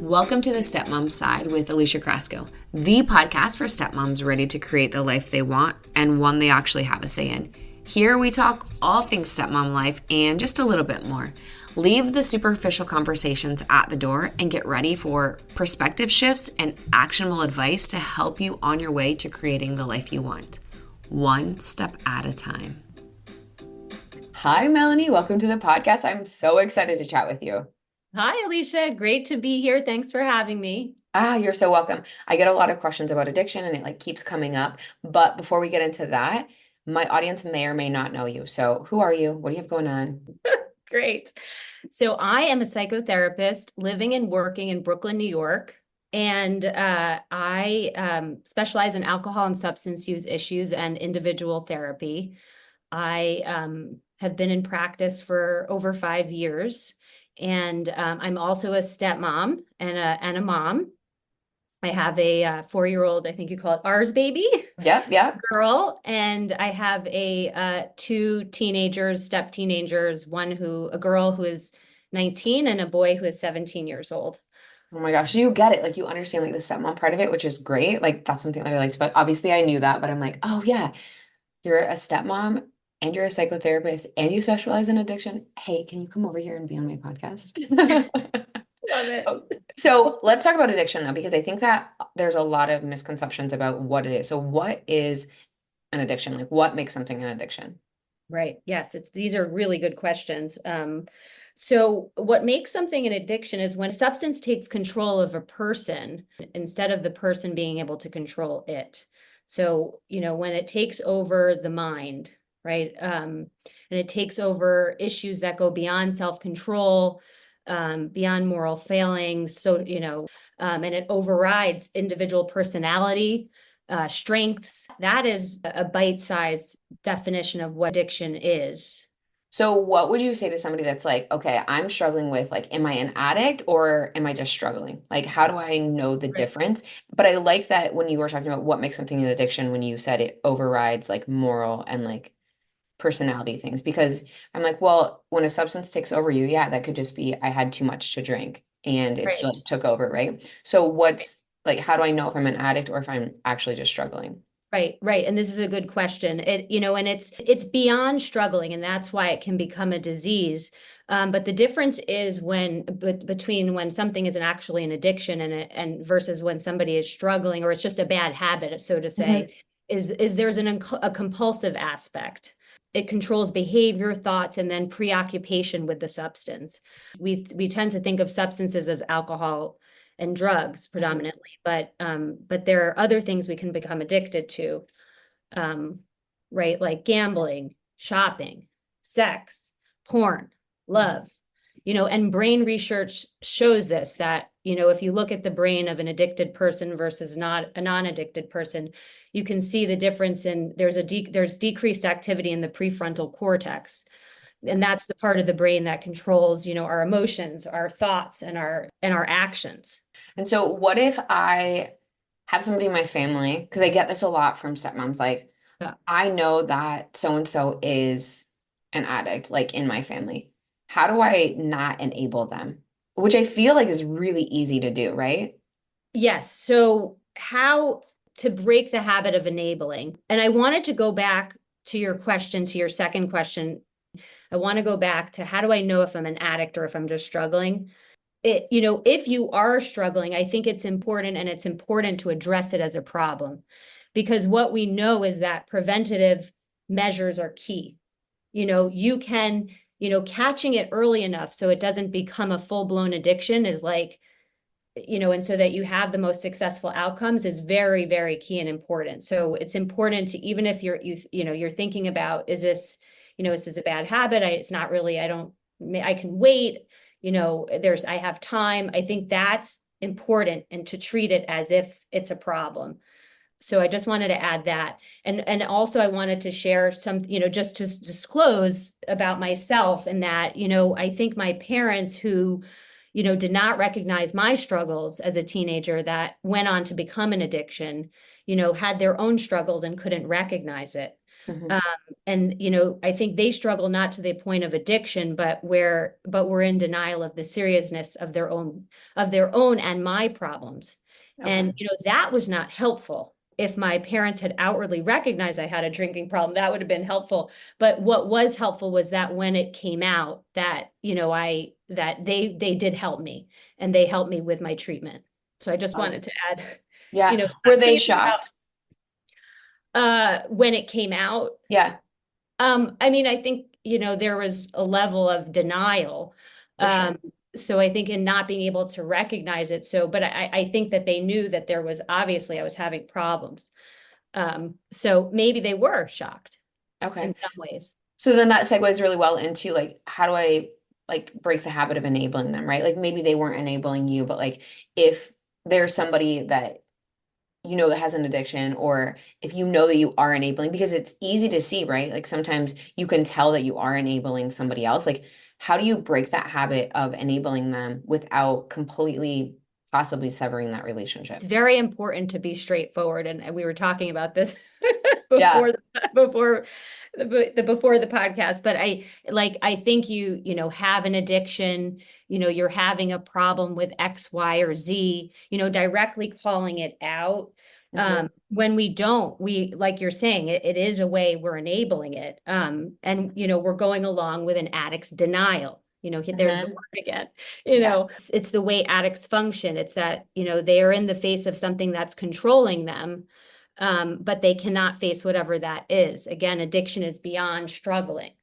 Welcome to the Stepmom Side with Alicia Crasco, the podcast for stepmoms ready to create the life they want and one they actually have a say in. Here we talk all things stepmom life and just a little bit more. Leave the superficial conversations at the door and get ready for perspective shifts and actionable advice to help you on your way to creating the life you want, one step at a time. Hi, Melanie. Welcome to the podcast. I'm so excited to chat with you. Hi, Alicia. Great to be here. Thanks for having me. You're so welcome. I get a lot of questions about addiction and it keeps coming up. But before we get into that, my audience may or may not know you. So who are you? What do you have going on? Great. So I am a psychotherapist living and working in Brooklyn, New York. And I specialize in alcohol and substance use issues and individual therapy. I have been in practice for over 5 years. And I'm also a stepmom and a mom. I have a 4-year-old, I think you call it ours baby. Yep. Girl, and I have a 2 teenagers, step teenagers, a girl who is 19 and a boy who is 17 years old. Oh my gosh, you get it. You understand the stepmom part of it, which is great. That's something that I liked. But obviously I knew that, but I'm like, oh yeah, you're a stepmom and you're a psychotherapist and you specialize in addiction. Hey, can you come over here and be on my podcast? Love it. So let's talk about addiction though, because I think that there's a lot of misconceptions about what it is. So what is an addiction? What makes something an addiction? Right. Yes, these are really good questions. So what makes something an addiction is when a substance takes control of a person instead of the person being able to control it. So, when it takes over the mind, right? And it takes over issues that go beyond self-control, beyond moral failings. So, and it overrides individual personality, strengths. That is a bite-sized definition of what addiction is. So what would you say to somebody that's like, okay, I'm struggling with am I an addict or am I just struggling? How do I know the Right. difference? But I like that when you were talking about what makes something an addiction, when you said it overrides moral and personality things, because I'm like, well, when a substance takes over you, yeah, that could just be I had too much to drink and it Right. took over, right? So what's how do I know if I'm an addict or if I'm actually just struggling? Right. And this is a good question. And it's beyond struggling, and that's why it can become a disease. But the difference is between when something is actually an addiction and versus when somebody is struggling, or it's just a bad habit, so to Mhm. say, is there's a compulsive aspect. It controls behavior, thoughts, and then preoccupation with the substance. We tend to think of substances as alcohol and drugs Mhm. predominantly, but there are other things we can become addicted to, um, right? Like gambling, shopping, sex, porn, Mhm. love, and brain research shows this, that, if you look at the brain of an addicted person versus not a non-addicted person, you can see the difference in there's decreased activity in the prefrontal cortex. And that's the part of the brain that controls, our emotions, our thoughts, and our actions. And so what if I have somebody in my family, because I get this a lot from stepmoms, Yeah. I know that so and so is an addict, in my family. How do I not enable them? Which I feel is really easy to do, right? Yes. So how to break the habit of enabling? And I wanted to go back to your second question. I want to go back to, how do I know if I'm an addict or if I'm just struggling? If you are struggling, I think it's important, and it's important to address it as a problem, because what we know is that preventative measures are key. You can, catching it early enough so it doesn't become a full-blown addiction is and so that you have the most successful outcomes is very, very key and important. So it's important to, even if you're thinking about, is this a bad habit? It's not really, I can wait, I have time. I think that's important, and to treat it as if it's a problem. So I just wanted to add that. And also I wanted to share some, just to disclose about myself, and that, I think my parents, who, did not recognize my struggles as a teenager that went on to become an addiction, had their own struggles and couldn't recognize it. Hmm. Um, and I think they struggle not to the point of addiction, but we're in denial of the seriousness of their own and my problems. Okay. And that was not helpful. If my parents had outwardly recognized I had a drinking problem, that would have been helpful. But what was helpful was that when it came out that, I that they did help me, and they helped me with my treatment. So I just Um, wanted to add, yeah. I Were they think it's shocked? about when it came out. Yeah, I mean, I think, there was a level of denial. for sure. Um, so I think in not being able to recognize it. So, but I think that they knew that there was obviously I was having problems. So maybe they were shocked Okay. in some ways. So then that segues really well into like, how do I like break the habit of enabling them, right? Like maybe they weren't enabling you, but like if there's somebody that that has an addiction, or if you know that you are enabling, because it's easy to see, right? Like sometimes you can tell that you are enabling somebody else. Like, how do you break that habit of enabling them without completely possibly severing that It's relationship? very important to be straightforward, and we were talking about this Yeah. before before the podcast. But I think have an addiction, you're having a problem with X, Y, or Z, directly calling it out. Hmm. When we don't, we like you're saying, it is a way we're enabling it. And we're going along with an addict's denial. There's the Hmm. word again. Yeah. It's the way addicts function. It's that, they are in the face of something that's controlling them, but they cannot face whatever that is. Again, addiction is beyond struggling.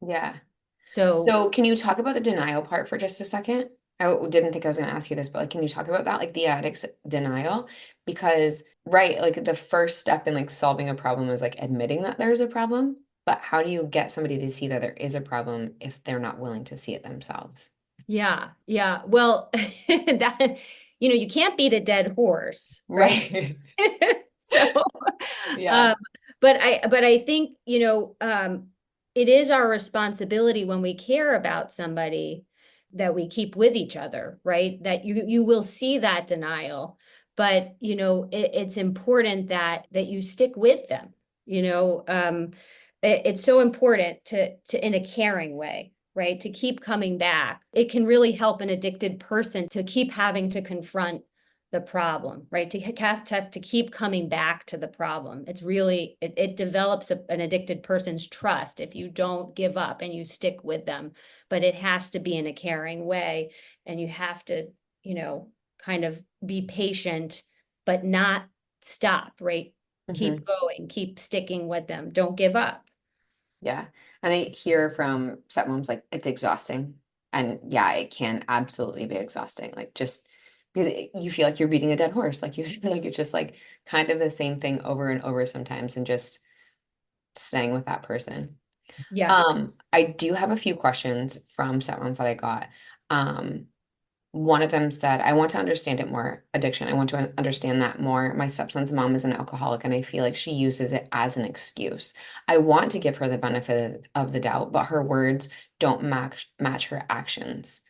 Yeah. So, So can you talk about the denial part for just a second? Didn't think I was going to ask you this, but like, can you talk about that, like the addict's denial? Because, right, like the first step in like solving a problem is like admitting that there's a problem. But how do you get somebody to see that there is a problem if they're not willing to see it themselves? yeah, yeah. Well, that, you can't beat a dead horse, right? Right. So, Yeah. um, but I think, it is our responsibility when we care about somebody that we keep with each other, right? That you will see that denial, but it's important that you stick with them. It's so important to in a caring way, right? To keep coming back. It can really help an addicted person to keep having to confront the problem, right? To keep coming back to the problem. It's really, it develops an addicted person's trust if you don't give up and you stick with them. But it has to be in a caring way. And you have to, kind of be patient, but not stop, right? Keep Hmm. going, keep sticking with them. Don't give up. Yeah. And I hear from stepmoms like it's exhausting. And yeah, it can absolutely be exhausting. Like just because you feel like you're beating a dead horse, like you said, like it's just like kind of the same thing over and over sometimes and just staying with that person. Yes. I do have a few questions from stepmoms that I got. Um, One of them said, I want to understand it more, addiction. I want to understand that more. My stepson's mom is an alcoholic, and I feel like she uses it as an excuse. I want to give her the benefit of the doubt, but her words don't match her actions.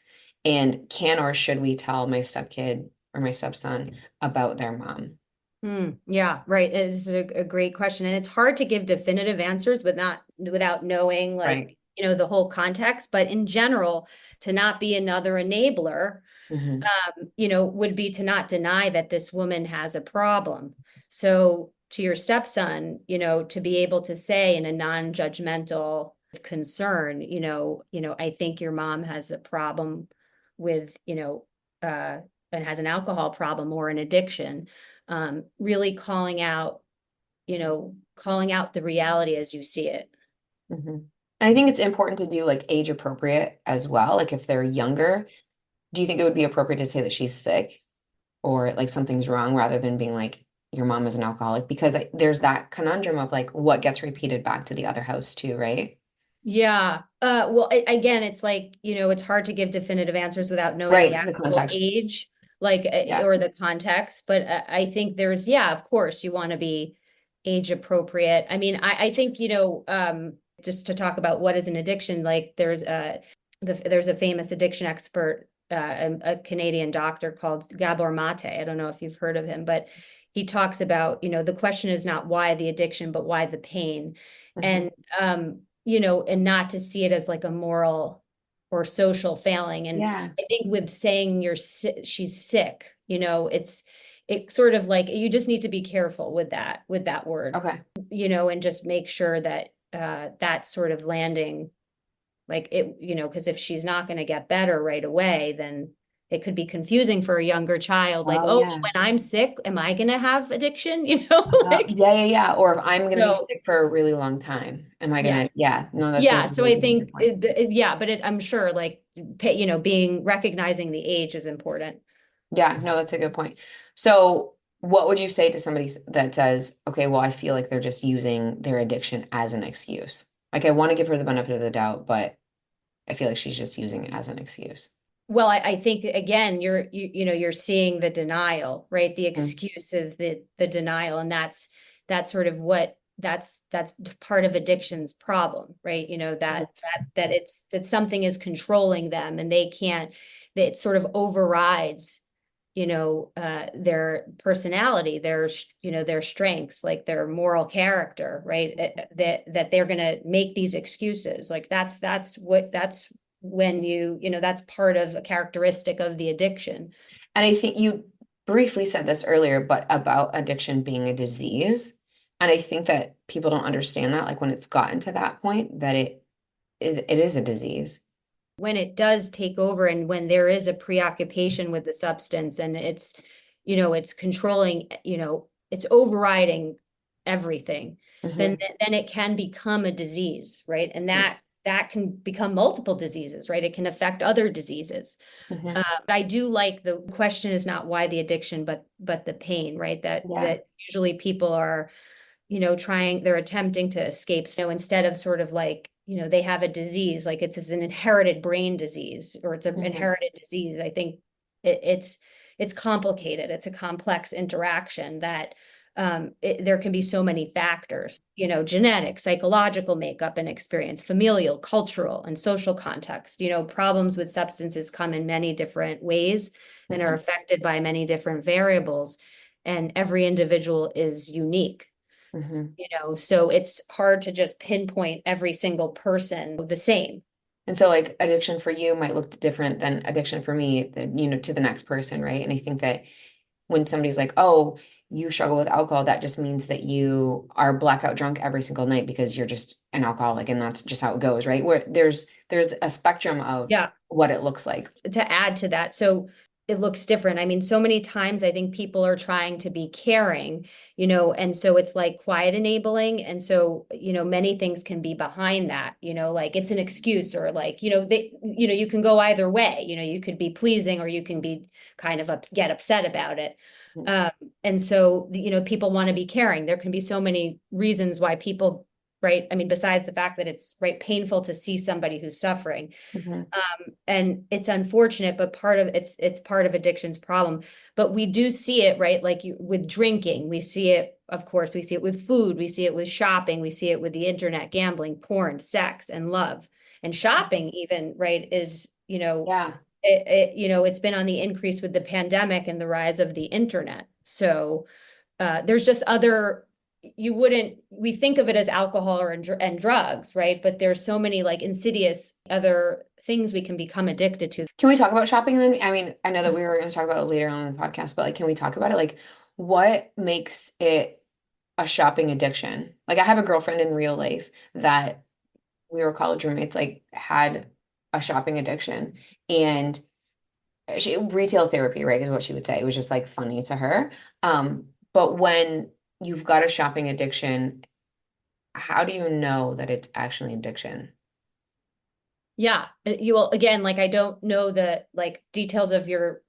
And can or should we tell my stepkid or my stepson about their mom? Yeah, right. It's a great question. And it's hard to give definitive answers without knowing Right. the whole context. But in general, to not be another enabler, Hmm. would be to not deny that this woman has a problem. So to your stepson, to be able to say in a non-judgmental concern, I think your mom has a problem with, and has an alcohol problem or an addiction. Really calling out the reality as you see it. Hmm. And I think it's important to do like age appropriate as well. Like if they're younger, do you think it would be appropriate to say that she's sick or like something's wrong rather than being like your mom is an alcoholic? Because there's that conundrum of like what gets repeated back to the other house too, right? Yeah. Well, again, it's like, it's hard to give definitive answers without knowing the Right, the actual context. age, Yeah. or the context. But I think yeah, of course, you want to be age appropriate. I mean, I think, just to talk about what is an addiction, like there's a famous addiction expert, a Canadian doctor called Gabor Mate. I don't know if you've heard of him, but he talks about, the question is not why the addiction, but why the pain. Mhm. And, and not to see it as like a moral or social failing. And Yeah. I think with saying she's sick, it's sort of like you just need to be careful with that word, Okay. and just make sure that that's sort of landing like it, because if she's not going to get better right away, then it could be confusing for a younger child. Like, Oh oh, yeah. when I'm sick, am I going to have addiction? Like, Yeah, yeah, yeah. Or if I'm gonna be so sick for a really long time, am I yeah. gonna? Yeah. No, that's a Yeah. So I really good think, point. yeah, but I'm sure like, being recognizing the age is important. Yeah, no, that's a good point. So, what would you say to somebody that says, okay, well, I feel like they're just using their addiction as an excuse? Like, I want to give her the benefit of the doubt, but I feel like she's just using it as an excuse. Well, I think again, you're seeing the denial, right? The Mhm. excuse is the denial, and that's sort of what that's part of addiction's problem, right? That something is controlling them, and they can't. That it sort of overrides, their personality, their strengths, like their moral character, right? That they're going to make these excuses, like that's when that's part of a characteristic of the addiction. And I think you briefly said this earlier, but about addiction being a disease. And I think that people don't understand that, like when it's gotten to that point, that it is a disease. When it does take over and when there is a preoccupation with the substance and it's controlling, it's overriding everything, then Hmm. then it can become a disease, right? And that can become multiple diseases, right? It can affect other diseases. Hmm. But I do like the question is not why the addiction, but the pain, right? That Yeah. that usually people are, they're attempting to escape. So instead of sort of like, they have a disease, like it's an inherited brain disease or it's an Hmm. inherited disease. I think it's complicated. It's a complex interaction that there can be so many factors, genetic, psychological makeup and experience, familial, cultural, and social context. Problems with substances come in many different ways and are Hmm. affected by many different variables, and every individual is unique. Hmm. So it's hard to just pinpoint every single person the same. And so, like, addiction for you might look different than addiction for me, to the next person, right? And I think that when somebody's like, oh, you struggle with alcohol, that just means that you are blackout drunk every single night because you're just an alcoholic and that's just how it goes, right? Where there's a spectrum of Yeah. what it looks like. To add to that, so it looks different. I mean, so many times I think people are trying to be caring, and so it's like quiet enabling. And so, many things can be behind that, like it's an excuse or like, you can go either way, you could be pleasing or you can be kind of get upset about it. Um, and so, people want to be caring. There can be so many reasons why people, right? I mean, besides the fact that it's right painful to see somebody who's suffering, Hmm. and it's unfortunate, but it's part of addiction's problem. But we do see it, right? Like with drinking, we see it, of course, we see it with food, we see it with shopping, we see it with the internet, gambling, porn, sex, and love. And shopping even, right, is, Yeah. it's been on the increase with the pandemic and the rise of the internet. So there's just other we think of it as alcohol and drugs, right? But there's so many like insidious other things we can become addicted to. Can we talk about shopping then? I mean, I know that we were going to talk about it later on in the podcast, but like, can we talk about it? Like, what makes it a shopping addiction? Like, I have a girlfriend in real life that we were college roommates, like, had a shopping addiction. And retail therapy, right, is what she would say. It was just like funny to her. But when you've got a shopping addiction, how do you know that it's actually addiction? Yeah, you will again, like I don't know the like details of your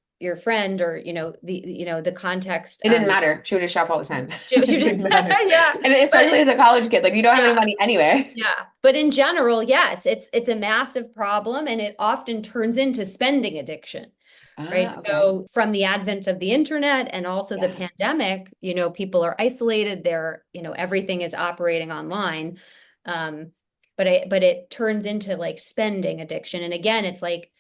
friend or the context. It didn't matter. She would just shop all the time. It didn't matter. Yeah, And but especially as a college kid, like you don't have any yeah. money anyway. Yeah, but in general, yes, it's a massive problem and it often turns into spending addiction, right? Ah, okay. So from the advent of the internet and also the Yeah. pandemic, people are isolated, everything is operating online. Um, but it turns into like spending addiction. And again, it's like,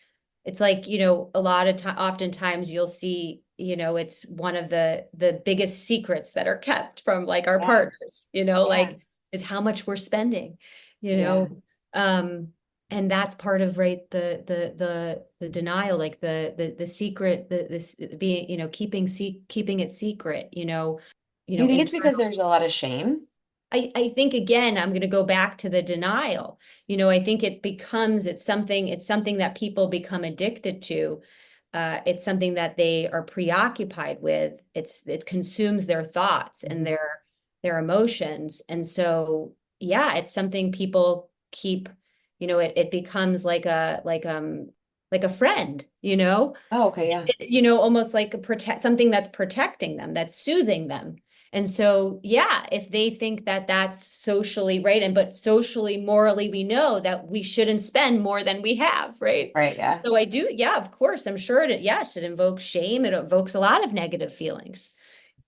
a lot of time, oftentimes you'll see, it's one of the biggest secrets that are kept from like our Yeah. partners, Yeah. like is how much we're spending, you Yeah. know. Um, and that's part of, right, the denial, like the secret, this being, keeping it secret, Do you think and it's because there's a lot of shame? I think, again, I'm going to go back to the denial. I think it's something that people become addicted to. It's something that they are preoccupied with. It consumes their thoughts and Mhm. their emotions. And so, yeah, it's something people keep, it becomes like a friend, Oh, okay. Yeah. almost like something that's protecting them, that's soothing them. And so, yeah, if they think that that's socially right, but socially, morally, we know that we shouldn't spend more than we have, right? Right. Yeah. So I do, yeah, of course, I'm sure yes, it invokes shame. It evokes a lot of negative feelings.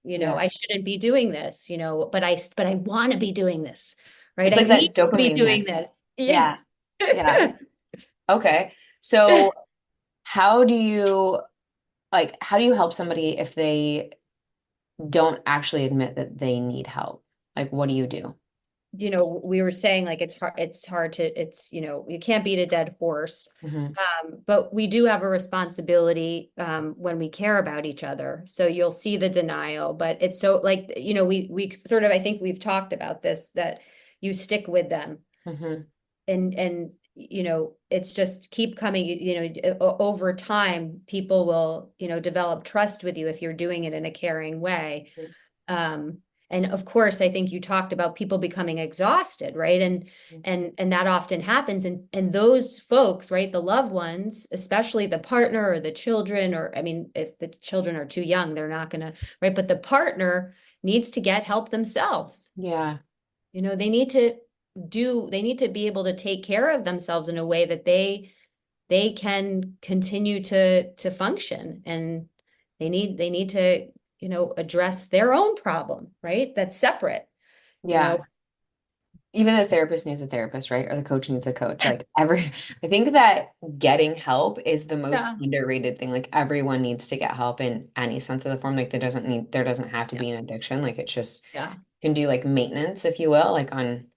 Yeah. I shouldn't be doing this, but I want to be doing this, right? It's I like need that to be dopamine doing hit. this. Yeah. Yeah. Yeah. Okay. So how do you how do you help somebody if they don't actually admit that they need help? Like, what do you do? We were saying, like, it's hard to, you can't beat a dead horse. Hmm. But we do have a responsibility, when we care about each other. So you'll see the denial, but it's so, like, we sort of, I think we've talked about this, that you stick with them, Hmm. and it's just keep coming, over time, people will, develop trust with you if you're doing it in a caring way. Um, and of course, I think you talked about people becoming exhausted, right? And that often happens. And those folks, right, the loved ones, especially the partner or the children, or, I mean, if the children are too young, they're not gonna, right? But the partner needs to get help themselves. Yeah. They need to be able to take care of themselves in a way that they can continue to function. And they need to, address their own problem, right? That's separate, you know. Yeah. Even the therapist needs a therapist, right? Or the coach needs a coach. Like I think that getting help is the most Yeah. underrated thing. Like everyone needs to get help in any sense of the form. Like there doesn't have to Yeah. be an addiction. Like it's just Yeah. you can do like maintenance, if you will, like on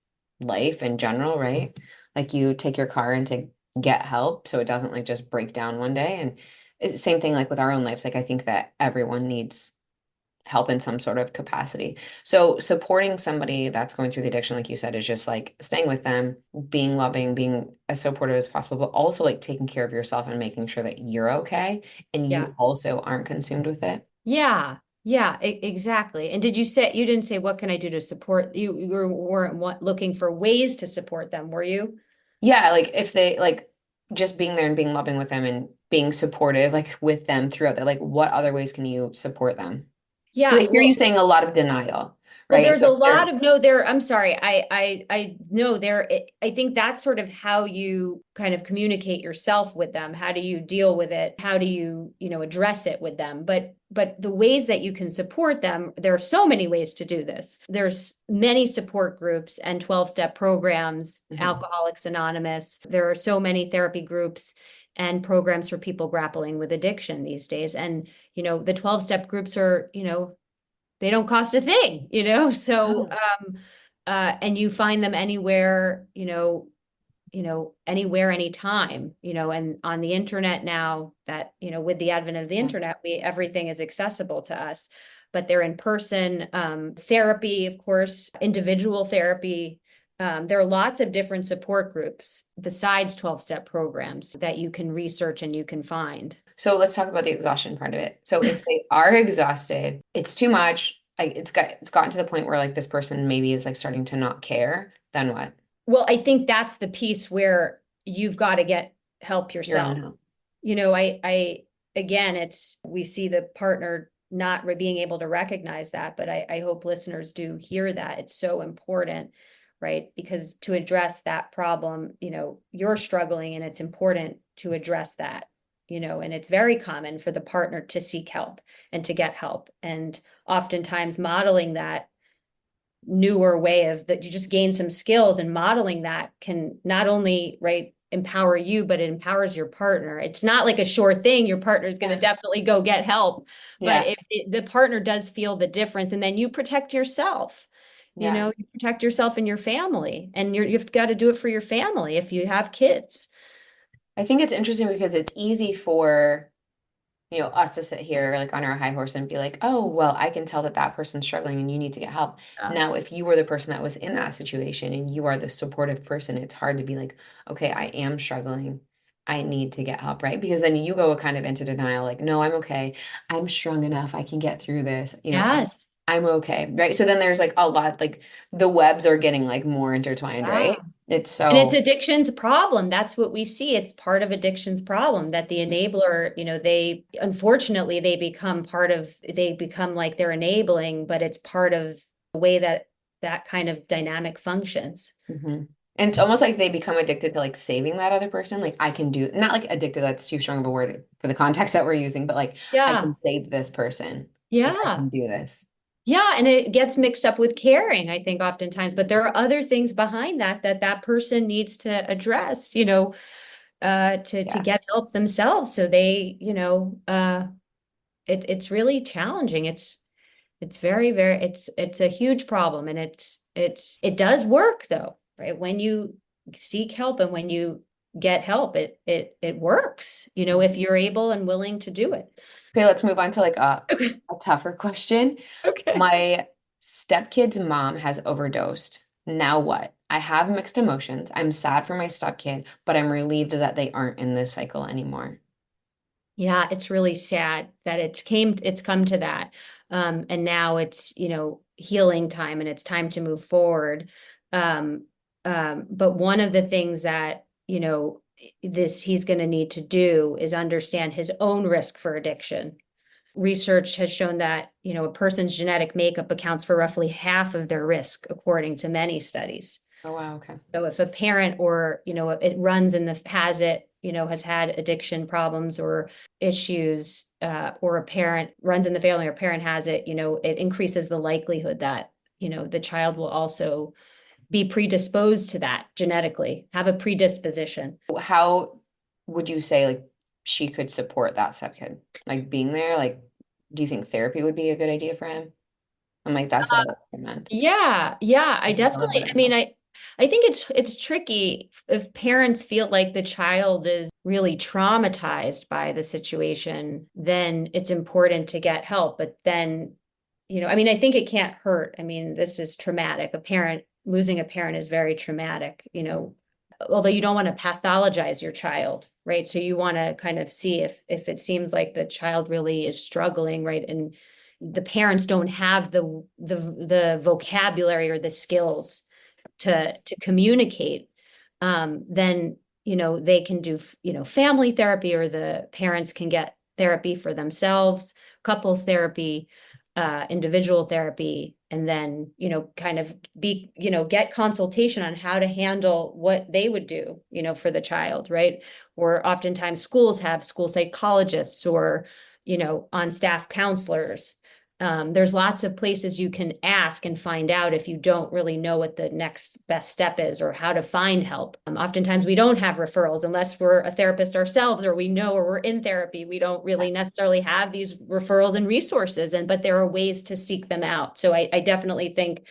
life in general, right? Like you take your car in to get help so it doesn't like just break down one day. And it's the same thing like with our own lives. Like I think that everyone needs help in some sort of capacity. So supporting somebody that's going through the addiction, like you said, is just like staying with them, being loving, being as supportive as possible, but also like taking care of yourself and making sure that you're okay and Yeah. you also aren't consumed with it. Yeah. Yeah, exactly. And you didn't say, what can I do to support you? You weren't looking for ways to support them, were you? Yeah, like if they like just being there and being loving with them and being supportive like with them throughout that, like what other ways can you support them? Because Yeah. I hear you saying a lot of denial, Well, right? there's So a if lot they're of no there. I'm sorry. I know there. I think that's sort of how you kind of communicate yourself with them. How do you deal with it? How do you, address it with them? But the ways that you can support them, there are so many ways to do this. There's many support groups and 12-step programs, Mhm. Alcoholics Anonymous. There are so many therapy groups and programs for people grappling with addiction these days. And, the 12-step groups are, they don't cost a thing, so, Oh, and you find them anywhere, anywhere, anytime, and on the internet now, that, with the advent of the yeah. internet, everything is accessible to us. But they're in person, therapy, of course, individual therapy. There are lots of different support groups besides 12-step programs that you can research and you can find. So let's talk about the exhaustion part of it. So if they are exhausted, it's too much. Like it's gotten to the point where like this person maybe is like starting to not care, then what? Well, I think that's the piece where you've got to get help Your own yourself. help. I again, we see the partner not being able to recognize that, but I hope listeners do hear that. It's so important, right? Because to address that problem, you're struggling, and it's important to address that, and it's very common for the partner to seek help and to get help. And oftentimes modeling that newer way of that, you just gain some skills, and modeling that can not only, right, empower you, but it empowers your partner. It's not like a sure thing. Your partner is going to definitely go get help, but Yeah. the partner does feel the difference, and then you protect yourself. Yeah. You protect yourself and your family, and you've got to do it for your family if you have kids. I think it's interesting because it's easy for, us to sit here like on our high horse and be like, oh, well, I can tell that that person's struggling and you need to get help. Yeah. Now, if you were the person that was in that situation and you are the supportive person, it's hard to be like, okay, I am struggling. I need to get help, right? Because then you go kind of into denial, like, no, I'm okay. I'm strong enough. I can get through this. Yes. I'm okay, right? So then there's like a lot, like the webs are getting like more intertwined, Yeah. right? It's And it's so, addiction's problem. That's what we see. It's part of addiction's problem that the enabler, they unfortunately they become like they're enabling, but it's part of the way that that kind of dynamic functions. mhm. And it's almost like they become addicted to like saving that other person. Like I can do, not like addicted, that's too strong of a word for the context that we're using, but like I Yeah. can save this person if I Yeah. can do this. Yeah, and it gets mixed up with caring, I think, oftentimes, but there are other things behind that person needs to address, to Yeah. get help themselves. So it's really challenging. It's very, very, it's a huge problem, and it does work though, right? When you seek help and when you get help, it works, if you're able and willing to do it. Okay, let's move on to like Okay. a tougher question. Okay. My stepkid's mom has overdosed. Now what? I have mixed emotions. I'm sad for my stepkid, but I'm relieved that they aren't in this cycle anymore. Yeah, it's really sad that it's come to that. And now it's, healing time and it's time to move forward. Um, but one of the things that, this he's going to need to do is understand his own risk for addiction. Research has shown that, a person's genetic makeup accounts for roughly half of their risk, according to many studies. Oh, wow. Okay. So if a parent or, it runs in the, has it, has had addiction problems or issues, or a parent runs in the family or parent has it, it increases the likelihood that, the child will also be predisposed to that genetically, have a predisposition. How would you say like she could support that stepkid? Like being there, like, do you think therapy would be a good idea for him? I'm like, that's what I recommend. Yeah, yeah, I Like, definitely, however I mean, else. I think it's tricky if parents feel like the child is really traumatized by the situation, then it's important to get help. But then, I mean, I think it can't hurt. I mean, this is traumatic. Losing a parent is very traumatic, although you don't want to pathologize your child, right? So you want to kind of see if it seems like the child really is struggling, right? And the parents don't have the vocabulary or the skills to communicate, then they can do family therapy, or the parents can get therapy for themselves, couples therapy, individual therapy, and then kind of get consultation on how to handle what they would do for the child, right? Or oftentimes schools have school psychologists or on staff counselors. There's lots of places you can ask and find out if you don't really know what the next best step is or how to find help. Oftentimes we don't have referrals unless we're a therapist ourselves or we know or we're in therapy. We don't really necessarily have these referrals and resources, but there are ways to seek them out. So I definitely think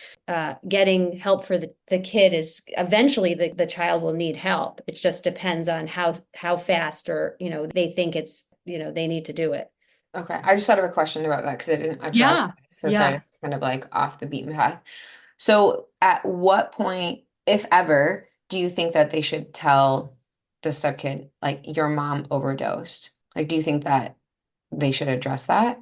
getting help for the kid is eventually the child will need help. It just depends on how fast or they think it's they need to do it. Okay. I just thought of a question about that because I didn't address Yeah. it. So sorry, Yeah. this is kind of like off the beaten path. So at what point, if ever, do you think that they should tell the stepkid, like, your mom overdosed? Like, do you think that they should address that?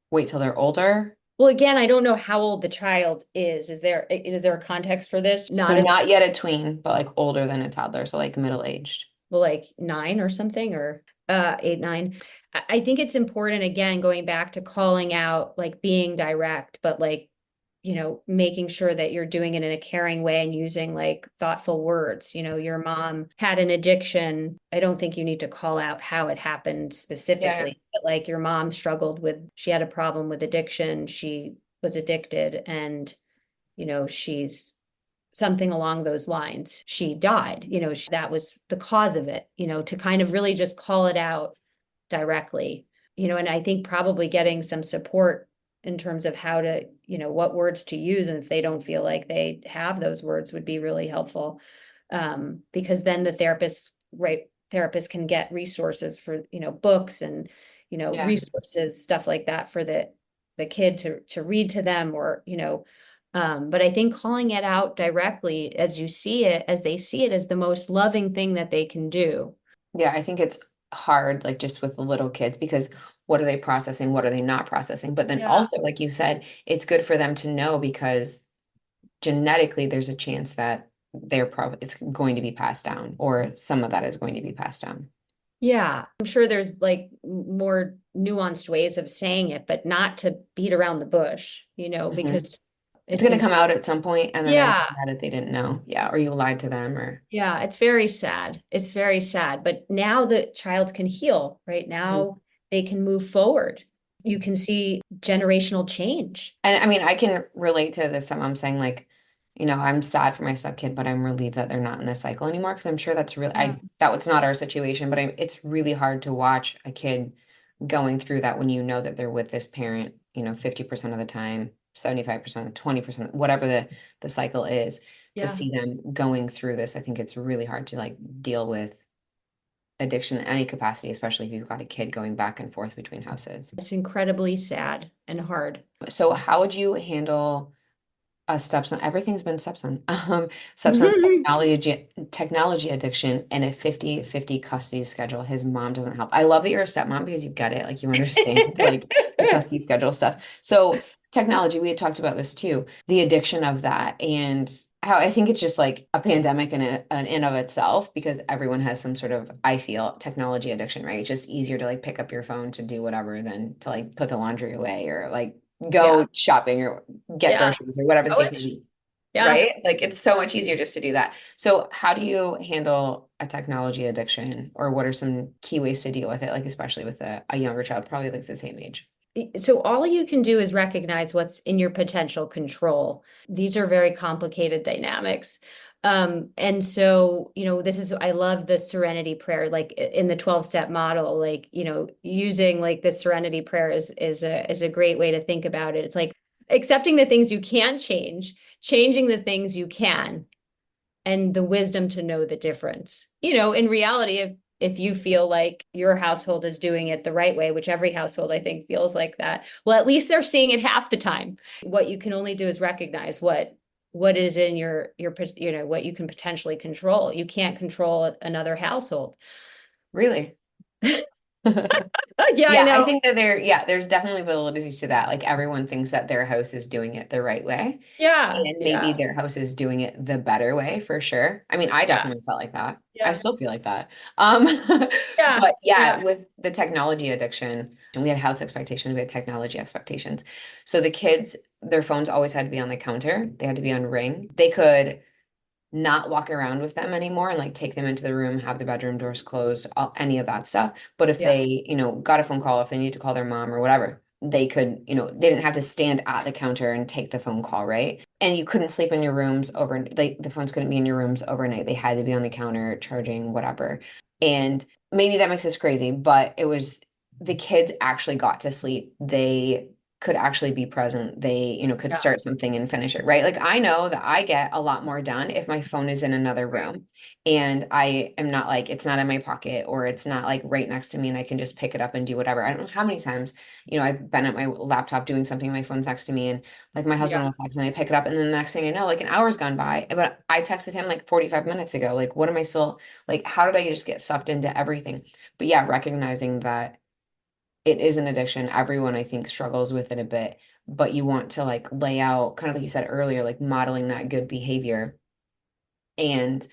Wait till they're older? Well, again, I don't know how old the child is. Is there a context for this? So Not a not yet a tween, but like older than a toddler, so like middle-aged. well, like 9 or something, or 8, 9. I think it's important, again, going back to calling out, like being direct, but like, making sure that you're doing it in a caring way and using like thoughtful words. Your mom had an addiction. I don't think you need to call out how it happened Yeah. specifically, but like your mom she had a problem with addiction. She was addicted, and she's something along those lines. She died, that was the cause of it, to kind of really just call it out directly, and I think probably getting some support in terms of how to, what words to use. And if they don't feel like they have those words would be really helpful. Because then the therapist can get resources for, books and, Yeah. resources, stuff like that for the kid to read to them or, but I think calling it out directly as you see it, as they see it, is the most loving thing that they can do. Yeah, I think it's hard, like just with the little kids, because what are they processing? What are they not processing? But then Yeah. also, like you said, it's good for them to know because genetically there's a chance that they're probably it's going to be passed down, or some of that is going to be passed down. Yeah, I'm sure there's like more nuanced ways of saying it, but not to beat around the bush, Mhm. because It's it's going to come out at some point, and then they're going to yeah, find out that they didn't know. Yeah, or you lied to them, or yeah, it's very sad. It's very sad. But now the child can heal, right? Mhm. Now they can move forward. You can see generational change. And I mean, I can relate to this time I'm saying like, I'm sad for my stepkid, but I'm relieved that they're not in this cycle anymore because I'm sure that's really Yeah. that was not our situation, but it's really hard to watch a kid going through that when you know that they're with this parent, 50% of the time, 75%, 20%, whatever the cycle is, to Yeah. see them going through this. I think it's really hard to like deal with addiction in any capacity, especially if you've got a kid going back and forth between houses. It's incredibly sad and hard. So how would you handle a stepson? Everything's been stepson. Stepson's technology addiction and a 50-50 custody schedule. His mom doesn't help. I love that you're a stepmom because you get it, like you understand like the custody schedule stuff. So technology, we had talked about this too, the addiction of that and how I think it's just like a pandemic in of itself because everyone has some sort of, I feel, technology addiction, right? It's just easier to like pick up your phone to do whatever than to like put the laundry away or like Yeah. go shopping or get Yeah. groceries or whatever the Oh, case may be, yeah. right? Like it's so much easier just to do that. So how do you handle a technology addiction or what are some key ways to deal with it, like especially with a younger child, probably like the same age? So all you can do is recognize what's in your potential control. These are very complicated dynamics. And so, I love the serenity prayer, like in the 12-step model, like, using like the serenity prayer is a great way to think about it. It's like accepting the things you can't change, changing the things you can, and the wisdom to know the difference. In reality, if you feel like your household is doing it the right way, which every household I think feels like that, well, at least they're seeing it half the time. What you can only do is recognize what is in your what you can potentially control. You can't control another household. Really? Yeah, I Yeah, I know. think that there's definitely validity to that. Like everyone thinks that their house is doing it the right way. Yeah, And maybe yeah, their house is doing it the better way for sure. I mean, I yeah, definitely felt like that. I yeah, still feel like that. Um, yeah, but yeah, yeah, with the technology addiction, we had health expectations, we had technology expectations. So the kids, their phones always had to be on the counter. They had to be on ring. They could not walk around with them anymore and like take them into the room, have the bedroom doors closed, any of that stuff. But if yeah, they, got a phone call, if they need to call their mom or whatever, they could, they didn't have to stand at the counter and take the phone call, right? And you couldn't sleep in your rooms over, the phones couldn't be in your rooms overnight. They had to be on the counter charging, whatever. And maybe that makes us crazy, but it was the kids actually got to sleep. They could actually be present. They, could yeah, start something and finish it, right? Like I know that I get a lot more done if my phone is in another right. room and I am not like, it's not in my pocket or it's not like right next to me and I can just pick it up and do whatever. I don't know how many times, I've been at my laptop doing something, my phone's next to me and like my husband Yeah, will text and I pick it up and then the next thing I know, like an hour's gone by, but I texted him like 45 minutes ago. Like, what am I still like, how did I just get sucked into everything? But yeah, recognizing that it is an addiction. Everyone, I think, struggles with it a bit, but you want to like lay out, kind of like you said earlier, like modeling that good behavior. And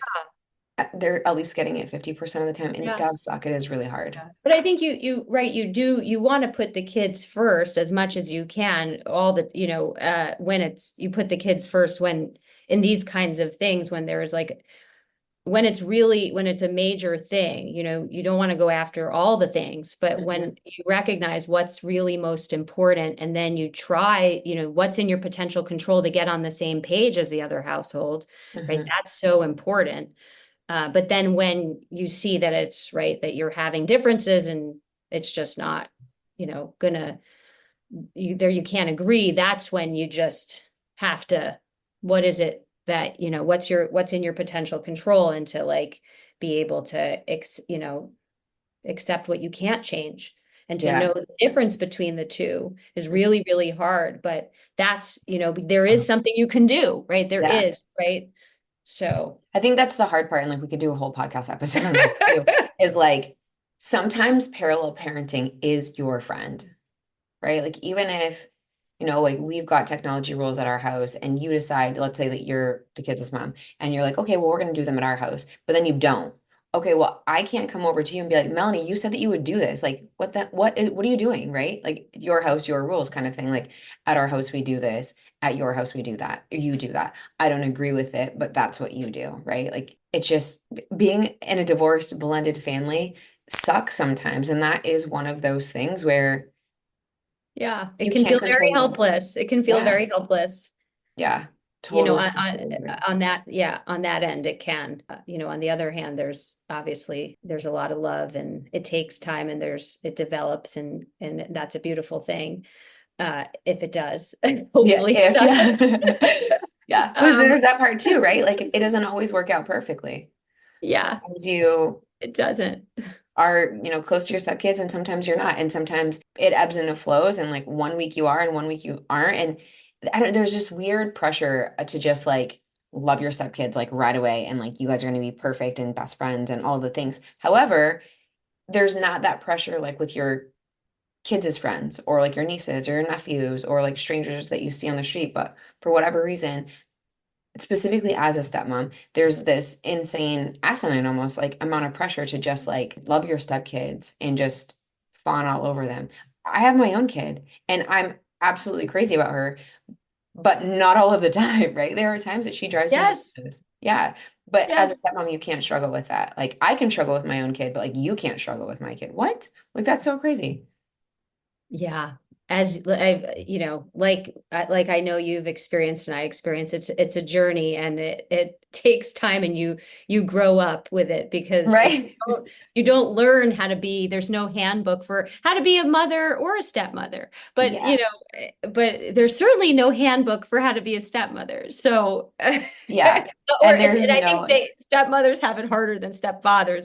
they're at least getting it 50% of the time. And it yeah. does suck. It is really hard. Yeah. But I think right, you want to put the kids first as much as you can, all the, when you put the kids first when in these kinds of things, when there is like when it's a major thing, you don't want to go after all the things, but when you recognize what's really most important, and then you try, what's in your potential control to get on the same page as the other household, right? That's so important. But then when you see that it's right, that you're having differences and it's just not, gonna, you can't agree, that's when you just have to, what is it that, what's in your potential control, and to like be able to, accept what you can't change, and to Yeah. know the difference between the two is really, really hard. But that's, there is something you can do, right? There Yeah. is, right? So. I think that's the hard part. And like we could do a whole podcast episode on this too, is like sometimes parallel parenting is your friend, right? Like even if, like we've got technology rules at our house and you decide, let's say that you're the kid's mom and you're like, okay, well, we're going to do them at our house, but then you don't. Okay, well, I can't come over to you and be like, Melanie, you said that you would do this. Like, what are you doing, right? Like your house, your rules kind of thing. Like at our house, we do this. At your house, we do that. You do that. I don't agree with it, but that's what you do, right? Like it's just being in a divorced, blended family sucks sometimes. And that is one of those things where Yeah, it you can can't feel very control. helpless. It can feel Yeah. very helpless. Yeah, You know, totally. on, Totally on agree. on that, yeah, on that end, it can. On the other hand, there's a lot of love, and it takes time, and it develops, and that's a beautiful thing. If it does, Yeah, hopefully if it yeah. Yeah. does. Because there's that part too, right? Like it doesn't always work out perfectly. Yeah, Sometimes you it doesn't. are, close to your stepkids and sometimes you're not. And sometimes it ebbs and it flows and like one week you are and one week you aren't. And there's just weird pressure to just like love your stepkids like right away and like you guys are going to be perfect and best friends and all the things. However, there's not that pressure like with your kids as friends or like your nieces or your nephews or like strangers that you see on the street. But for whatever reason, specifically as a stepmom, there's this insane, asinine almost like amount of pressure to just like love your stepkids and just fawn all over them. I have my own kid and I'm absolutely crazy about her, but not all of the time, right? There are times that she drives me Yes, bananas. Yeah. But as a yes. stepmom, you can't struggle with that. Like I can struggle with my own kid, but like you can't struggle with my kid. What? Like that's so crazy. Yeah. As I, like I know you've experienced and I experienced, it's a journey, and it takes time, and you grow up with it, because if Right? you don't learn how to be, there's no handbook for how to be a mother or a stepmother, but Yeah. but there's certainly no handbook for how to be a stepmother. So, Yeah. And there's, and I think stepmothers have it harder than stepfathers.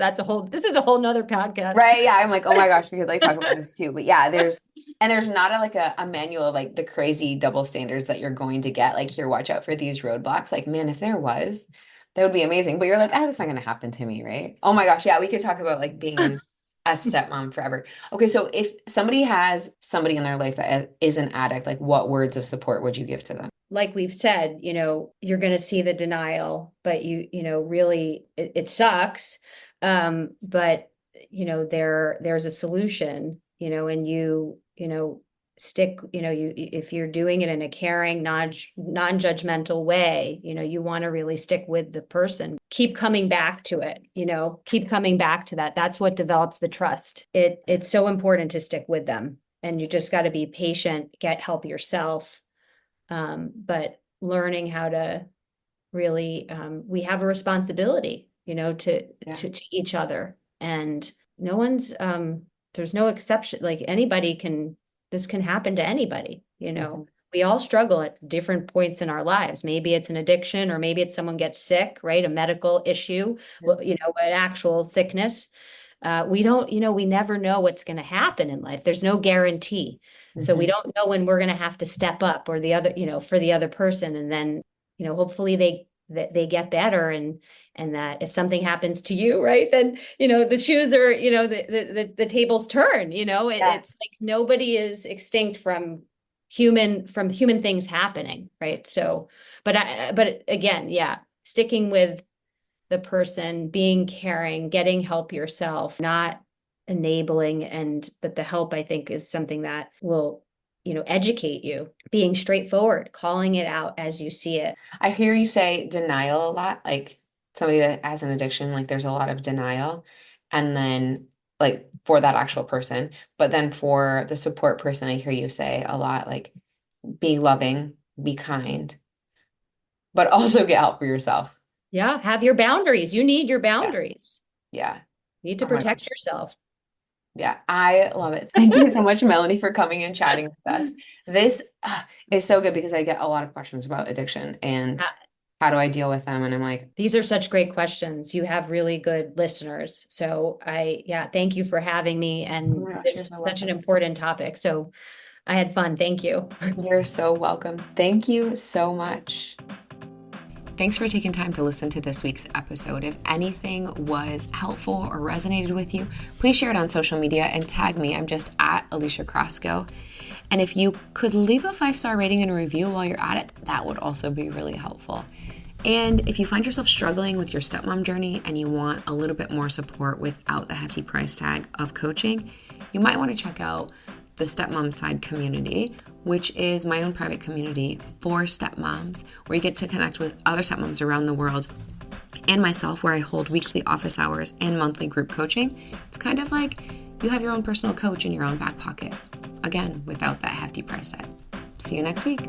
This is a whole nother podcast. right. Yeah. I'm like, oh my gosh, we could like talk about this too. But yeah, there's not like a manual of like the crazy double standards that you're going to get. Like, here, watch out for these roadblocks. Like, man, if there was, that would be amazing. But you're like, ah, that's not going to happen to me, right? Oh my gosh. Yeah. We could talk about like being a stepmom forever. Okay. So if somebody has somebody in their life that is an addict, like what words of support would you give to them? Like we've said, you're going to see the denial, but really it sucks. But there's a solution, and stick, if you're doing it in a caring, non-judgmental way, you want to really stick with the person. Keep coming back to it, keep coming back to that. That's what develops the trust. It's so important to stick with them, and you just got to be patient, get help yourself. But learning how to really, we have a responsibility, Yeah. to each other, and no one's, there's no exception. Like this can happen to anybody, Mhm. we all struggle at different points in our lives. Maybe it's an addiction, or maybe it's someone gets sick, right? A medical issue, well, an actual sickness. We don't, we never know what's going to happen in life. There's no guarantee. So we Mhm. don't know when we're going to have to step up, or the other, for the other person. And then, hopefully they get better, and that if something happens to you, right, then, the shoes are, the tables turn, Yeah. it's like nobody is extinct from human things happening. Right. So, but again, yeah, sticking with the person, being caring, getting help yourself, not enabling. But the help, I think, is something that will, educate you, being straightforward, calling it out as you see it. I hear you say denial a lot. Like, somebody that has an addiction, like there's a lot of denial. And then like for that actual person, but then for the support person, I hear you say a lot like be loving, be kind, but also get help for yourself. Yeah, have your boundaries. You need your Yeah. boundaries. Yeah. You need to Oh my protect gosh. yourself. Yeah, I love it. Thank you so much, Melanie, for coming and chatting with us. This is so good because I get a lot of questions about addiction and how do I deal with them? And I'm like, These are such great questions. You have really good listeners. So yeah, thank you for having me. oh And my gosh, this you're is so such an welcome. important topic. So I had fun. Thank you. You're so welcome. Thank you so much. Thanks for taking time to listen to this week's episode. If anything was helpful or resonated with you, please share it on social media and tag me. I'm just at Alicia Crosco. And if you could leave a 5-star rating and review while you're at it, that would also be really helpful. And if you find yourself struggling with your stepmom journey and you want a little bit more support without the hefty price tag of coaching, you might want to check out the Stepmom Side community, which is my own private community for stepmoms, where you get to connect with other stepmoms around the world and myself, where I hold weekly office hours and monthly group coaching. It's kind of like you have your own personal coach in your own back pocket. Again, without that hefty price tag. See you next week.